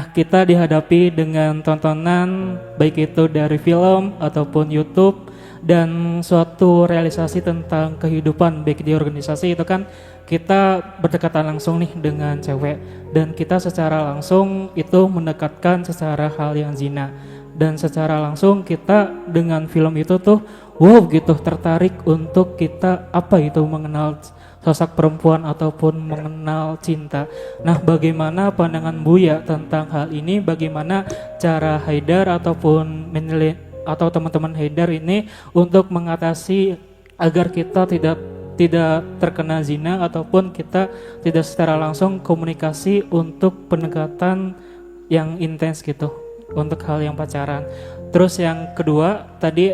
Nah, kita dihadapi dengan tontonan baik itu dari film ataupun YouTube dan suatu realisasi tentang kehidupan baik di organisasi itu kan kita berdekatan langsung nih dengan cewek dan kita secara langsung itu mendekatkan secara hal yang zina dan secara langsung kita dengan film itu tuh wow gitu tertarik untuk kita apa itu mengenal sosok perempuan ataupun mengenal cinta. Nah, bagaimana pandangan Buya tentang hal ini? Bagaimana cara Haidar ataupun atau teman-teman Haidar ini untuk mengatasi agar kita tidak terkena zina ataupun kita tidak secara langsung komunikasi untuk pendekatan yang intens gitu untuk hal yang pacaran. Terus yang kedua tadi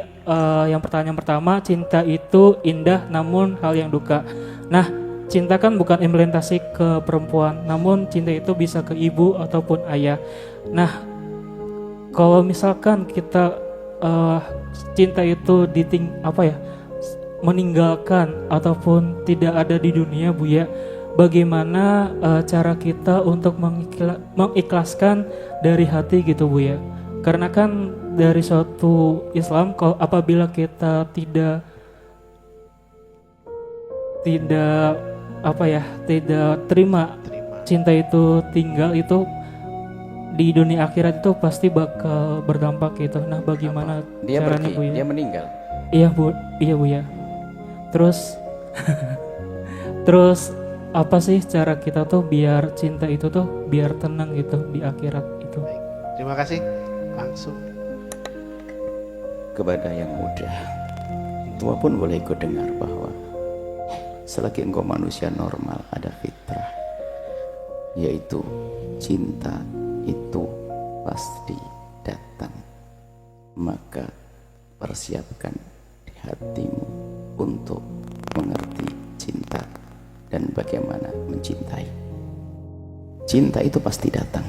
yang pertanyaan pertama, cinta itu indah namun hal yang duka. Nah, cinta kan bukan implementasi ke perempuan, namun cinta itu bisa ke ibu ataupun ayah. Nah, kalau misalkan kita cinta itu meninggalkan ataupun tidak ada di dunia Buya, bagaimana cara kita untuk mengikhlaskan dari hati gitu Buya? Karena kan dari suatu Islam kalau apabila kita tidak terima cinta itu tinggal itu di dunia akhirat itu pasti bakal berdampak gitu. Nah, bagaimana dia caranya pergi, Bu ya? dia meninggal. Iya Bu ya. Terus terus apa sih cara kita tuh biar cinta itu tuh biar tenang gitu di akhirat itu? Baik, terima kasih. Langsung Kepada yang muda, tua pun boleh ikut dengar bahwa selagi engkau manusia normal ada fitrah, yaitu cinta itu pasti datang. Maka persiapkan di hatimu untuk mengerti cinta dan bagaimana mencintai. Cinta itu pasti datang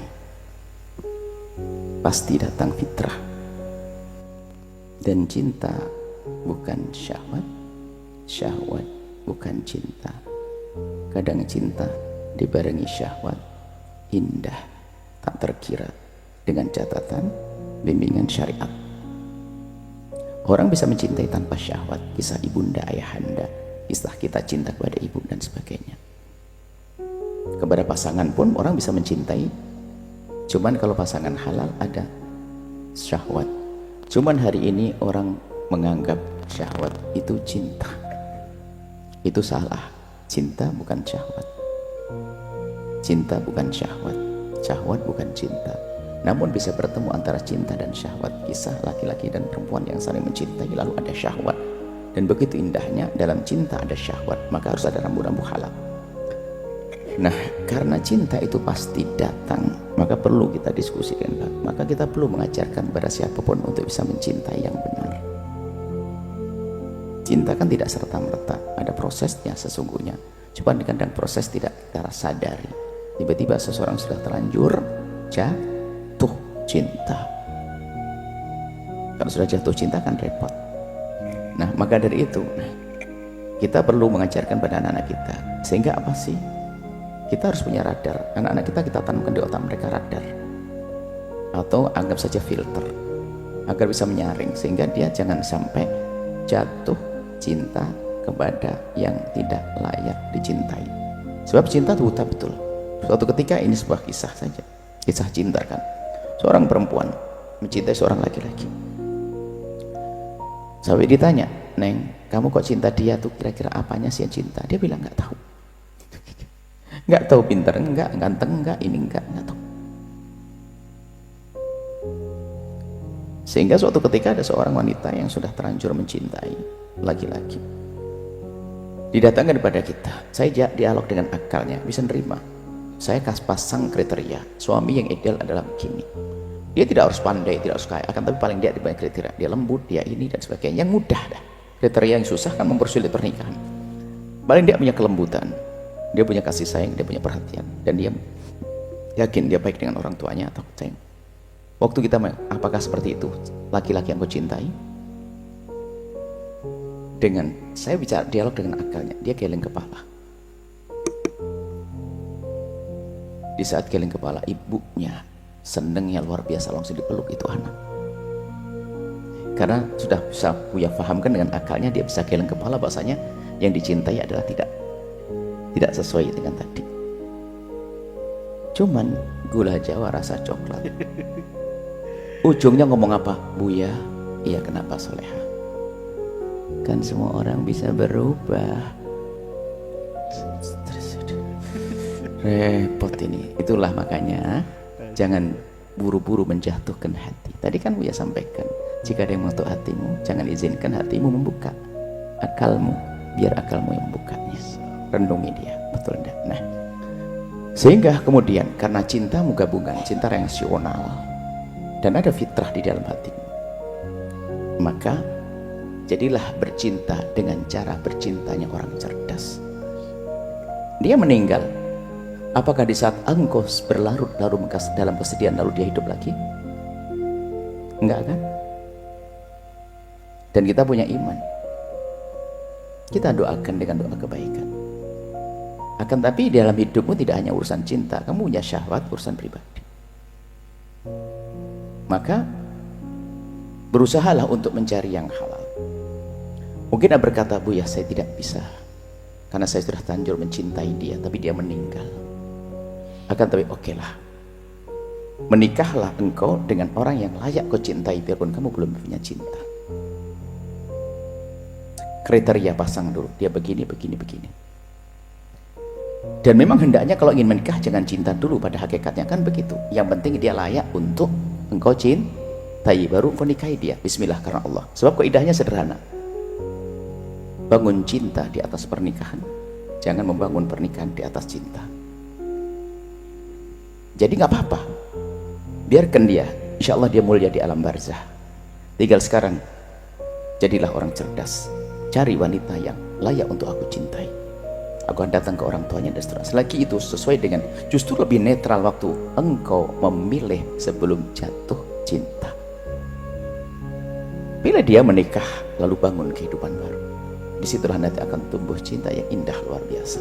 fitrah. Dan cinta bukan syahwat, syahwat bukan cinta. Kadang cinta dibarengi syahwat, indah, tak terkira, dengan catatan bimbingan syariat. Orang bisa mencintai tanpa syahwat, kisah ibunda ayahanda, kisah kita cinta kepada ibu dan sebagainya. Kepada pasangan pun orang bisa mencintai, cuman kalau pasangan halal ada syahwat. Cuman hari ini orang menganggap syahwat itu cinta. Itu salah. Cinta bukan syahwat. Cinta bukan syahwat. Syahwat bukan cinta. Namun bisa bertemu antara cinta dan syahwat. Kisah laki-laki dan perempuan yang saling mencintai lalu ada syahwat. Dan begitu indahnya dalam cinta ada syahwat, maka harus ada rambu-rambu halal. Nah, karena cinta itu pasti datang, maka perlu kita diskusikan. Maka kita perlu mengajarkan kepada siapapun untuk bisa mencintai yang benar. Cinta kan tidak serta-merta, ada prosesnya sesungguhnya. Cuma kadang proses tidak kita sadari. Tiba-tiba seseorang sudah terlanjur jatuh cinta. Kalau sudah jatuh cinta kan repot. Nah, maka dari itu kita perlu mengajarkan pada anak-anak kita. Sehingga apa sih? Kita harus punya radar. Anak-anak kita tanamkan di otak mereka radar, atau anggap saja filter, agar bisa menyaring sehingga dia jangan sampai jatuh cinta kepada yang tidak layak dicintai. Sebab cinta itu buta betul. Suatu ketika, ini sebuah kisah saja, kisah cinta kan. Seorang perempuan mencintai seorang laki-laki. Sampai ditanya, "Neng, kamu kok cinta dia tuh, kira-kira apanya sih yang cinta?" Dia bilang nggak tahu. Nggak tahu pintar enggak, ganteng enggak, ini enggak tahu. Sehingga suatu ketika ada seorang wanita yang sudah terlanjur mencintai laki-laki, didatangkan kepada kita. Saya dialog dengan akalnya, bisa nerima. Saya pasang kriteria, suami yang ideal adalah begini. Dia tidak harus pandai, tidak harus kaya, akan tapi paling dia banyak kriteria. Dia lembut, dia ini dan sebagainya. Yang mudah dah. Kriteria yang susah kan mempersulit pernikahan. Paling dia punya kelembutan, dia punya kasih sayang, dia punya perhatian, dan dia yakin dia baik dengan orang tuanya atau sayang. Waktu kita, apakah seperti itu laki-laki yang kau cintai? Dengan saya bicara dialog dengan akalnya, dia geleng kepala. Di saat geleng kepala, ibunya senengnya luar biasa, langsung dipeluk itu anak. Karena sudah bisa Buya fahamkan dengan akalnya, dia bisa geleng kepala bahasanya yang dicintai adalah tidak sesuai dengan tadi. Cuman gula Jawa rasa coklat. Ujungnya ngomong apa? Buya, iya kenapa Soleha? Kan semua orang bisa berubah. Repot ini. Itulah makanya jangan buru-buru menjatuhkan hati. Tadi kan Buya sampaikan, jika ada yang mengetuk hatimu, jangan izinkan hatimu membuka akalmu, biar akalmu yang membukanya. Renungi dia, betul enggak? Nah, sehingga kemudian karena cintamu gabungan cinta rasional dan ada fitrah di dalam hatimu, maka jadilah bercinta dengan cara bercintanya orang cerdas. Dia meninggal, apakah di saat engkau berlarut-larut dalam kesedihan lalu dia hidup lagi? Enggak kan? Dan kita punya iman, kita doakan dengan doa kebaikan. Akan tapi dalam hidupmu tidak hanya urusan cinta, kamu punya syahwat, urusan pribadi. Maka berusahalah untuk mencari yang halal. Mungkin dia berkata, Buya saya tidak bisa, karena saya sudah terlanjur mencintai dia, tapi dia meninggal. Akan tapi okelah, menikahlah engkau dengan orang yang layak kau cintai, biarpun kamu belum punya cinta. Kriteria pasang dulu, dia begini, begini, begini. Dan memang hendaknya kalau ingin menikah jangan cinta dulu, pada hakikatnya kan begitu. Yang penting dia layak untuk engkau cintai, baru kau nikahi dia. Bismillah karena Allah. Sebab kaidahnya sederhana. Bangun cinta di atas pernikahan, jangan membangun pernikahan di atas cinta. Jadi nggak apa-apa, biarkan dia, insya Allah dia mulia di alam barzah. Tinggal sekarang jadilah orang cerdas, cari wanita yang layak untuk aku cintai. Aku akan datang ke orang tuanya dan seterusnya. Selagi itu sesuai dengan, justru lebih netral waktu engkau memilih sebelum jatuh cinta. Bila dia menikah lalu bangun kehidupan baru, disitulah nanti akan tumbuh cinta yang indah luar biasa.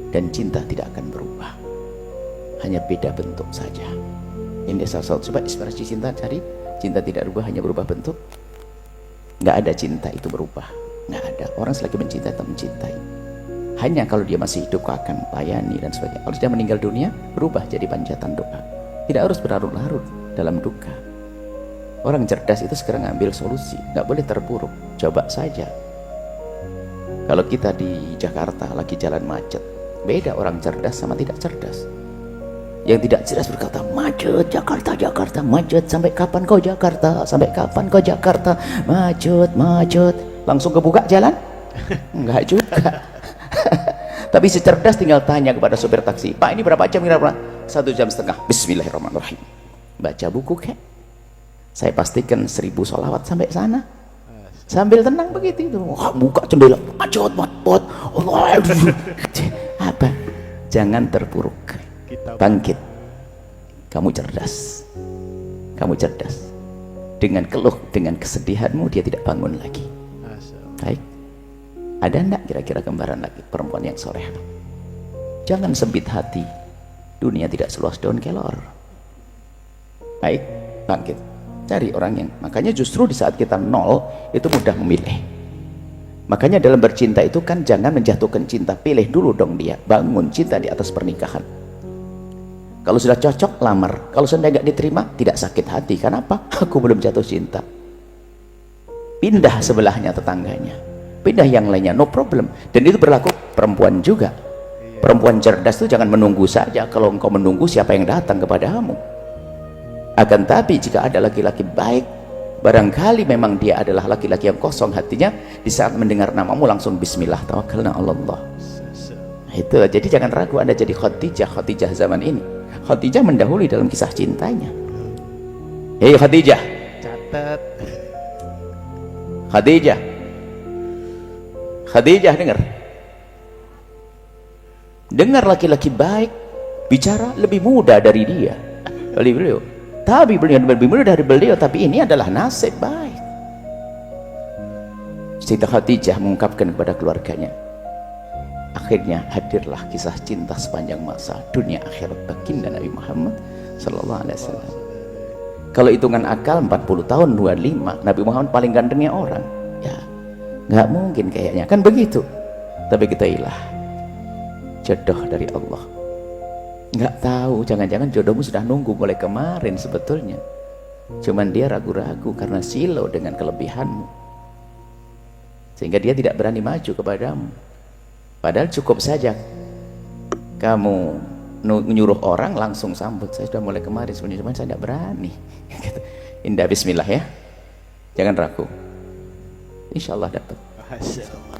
Dan cinta tidak akan berubah, hanya beda bentuk saja. Ini salah satu, coba inspirasi cinta, cari cinta tidak berubah, hanya berubah bentuk. Nggak ada cinta itu berubah, nggak ada. Orang selagi mencintai tetap mencintai. Hanya kalau dia masih hidup kau akan layani dan sebagainya. Kalau sudah meninggal dunia, berubah jadi panjatan doa. Tidak harus berlarut-larut dalam duka. Orang cerdas itu segera ngambil solusi, nggak boleh terpuruk. Coba saja, kalau kita di Jakarta lagi jalan macet, beda orang cerdas sama tidak cerdas. Yang tidak cerdas berkata, macet Jakarta, Jakarta, macet. Sampai kapan kau Jakarta? Sampai kapan kau Jakarta? Macet, macet. Langsung kebuka jalan? Enggak juga. Tapi si cerdas tinggal tanya kepada sopir taksi, Pak ini berapa jam kira-kira? 1,5 jam. Bismillahirrahmanirrahim. Baca buku kek. Saya pastikan 1000 sholawat sampai sana. Sambil tenang begitu itu. Wah, buka jendela, macet, macet. Allah. Apa? Jangan terpuruk. Bangkit. Kamu cerdas. Kamu cerdas. Dengan keluh, dengan kesedihanmu dia tidak bangun lagi. Baik. Ada enggak kira-kira gambaran lagi perempuan yang soleh? Jangan sempit hati, dunia tidak seluas daun kelor. Baik, bangkit, cari orang yang, makanya justru di saat kita nol itu mudah memilih. Makanya dalam bercinta itu kan jangan menjatuhkan cinta, pilih dulu dong dia, bangun cinta di atas pernikahan. Kalau sudah cocok lamar, kalau sudah nggak diterima tidak sakit hati. Kenapa? Aku belum jatuh cinta. Pindah sebelahnya tetangganya, pindah yang lainnya, no problem. Dan itu berlaku perempuan juga. Perempuan cerdas itu jangan menunggu saja. Kalau engkau menunggu, siapa yang datang kepadamu? Akan tapi jika ada laki-laki baik, barangkali memang dia adalah laki-laki yang kosong hatinya, di saat mendengar namamu langsung bismillah, tawakkalna Allah. Itu, jadi jangan ragu Anda jadi Khadijah zaman ini. Khadijah mendahului dalam kisah cintanya. Hei Khadijah, Catat. Khadijah dengar laki-laki baik bicara lebih muda dari dia, beliau. Tapi beliau lebih muda dari beliau, tapi ini adalah nasib baik. Siti Khadijah mengungkapkan kepada keluarganya. Akhirnya hadirlah kisah cinta sepanjang masa dunia akhirat baginda Nabi Muhammad Sallallahu alaihi wasallam. Kalau hitungan akal 40 tahun 25, Nabi Muhammad paling gantengnya orang. Ya, nggak mungkin kayaknya, kan begitu. Tapi kita ilah jodoh dari Allah. Nggak tahu, jangan-jangan jodohmu sudah nunggu mulai kemarin sebetulnya. Cuman dia ragu-ragu karena silau dengan kelebihanmu, sehingga dia tidak berani maju kepadamu. Padahal cukup saja kamu menyuruh orang langsung sambut, saya sudah mulai kemarin sebenarnya, cuman saya tidak berani. Indah, bismillah ya, jangan ragu, insya Allah dapat. Masya Allah.